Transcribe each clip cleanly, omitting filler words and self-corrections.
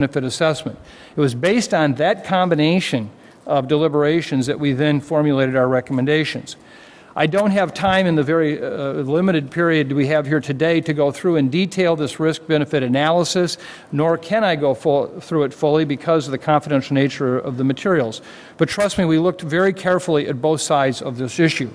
benefit assessment. It was based on that combination of deliberations that we then formulated our recommendations. I don't have time in the very limited period we have here today to go through in detail this risk-benefit analysis, nor can I go through it fully because of the confidential nature of the materials. But trust me, we looked very carefully at both sides of this issue.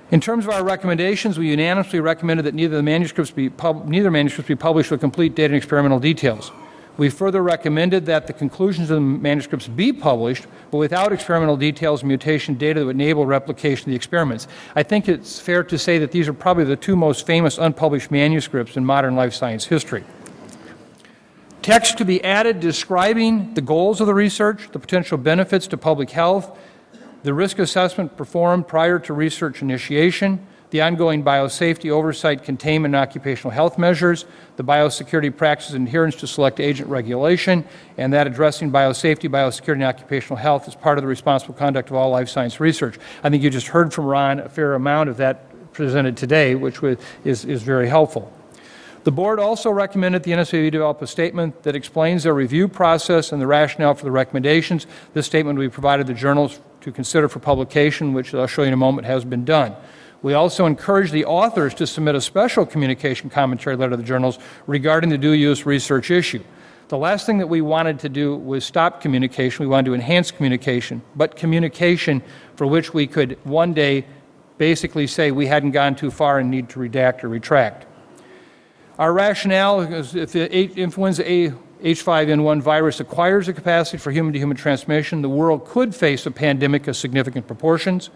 In terms of our recommendations, we unanimously recommended that neither manuscripts be published with complete data and experimental details. We further recommended that the conclusions of the manuscripts be published, but without experimental details and mutation data that would enable replication of the experiments. I think it's fair to say that these are probably the two most famous unpublished manuscripts in modern life science history. Text to be added describing the goals of the research, the potential benefits to public health, the risk assessment performed prior to research initiation, the ongoing biosafety oversight, containment, and occupational health measures, the biosecurity practices and adherence to select agent regulation, and that addressing biosafety, biosecurity, and occupational health as part of the responsible conduct of all life science research. I think you just heard from Ron a fair amount of that presented today, which is very helpful. The board also recommended the NSAB develop a statement that explains their review process and the rationale for the recommendations. This statement will be provided to journals to consider for publication, which I'll show you in a moment has been done. We also encourage the authors to submit a special communication commentary letter to the journals regarding the dual-use research issue. The last thing that we wanted to do was stop communication. We wanted to enhance communication, but communication for which we could one day basically say we hadn't gone too far and need to redact or retract. Our rationale is if the influenza A H5N1 virus acquires a capacity for human-to-human transmission, the world could face a pandemic of significant proportions.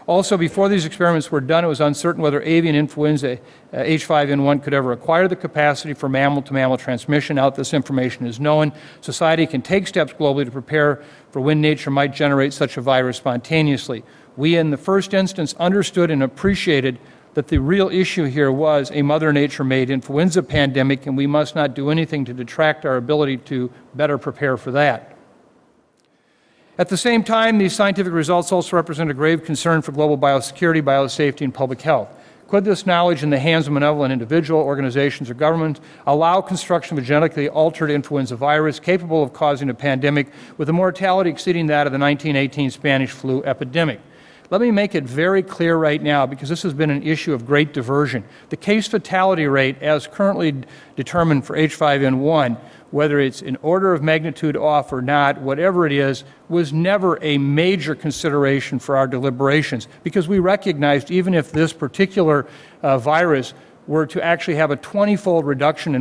Also, before these experiments were done, it was uncertain whether avian influenza H5N1 could ever acquire the capacity for mammal-to-mammal transmission. Now that this information is known, society can take steps globally to prepare for when nature might generate such a virus spontaneously. We, in the first instance, understood and appreciated that the real issue here was a Mother Nature-made influenza pandemic, and we must not do anything to detract our ability to better prepare for that. At the same time, these scientific results also represent a grave concern for global biosecurity, biosafety, and public health. Could this knowledge in the hands of malevolent individual, organizations, or governments allow construction of a genetically altered influenza virus capable of causing a pandemic with a mortality exceeding that of the 1918 Spanish flu epidemic? Let me make it very clear right now, because this has been an issue of great diversion. The case fatality rate, as currently determined for H5N1, whether it's an order of magnitude off or not, whatever it is, was never a major consideration for our deliberations, because we recognized even if this particular virus were to actually have a 20-fold reduction in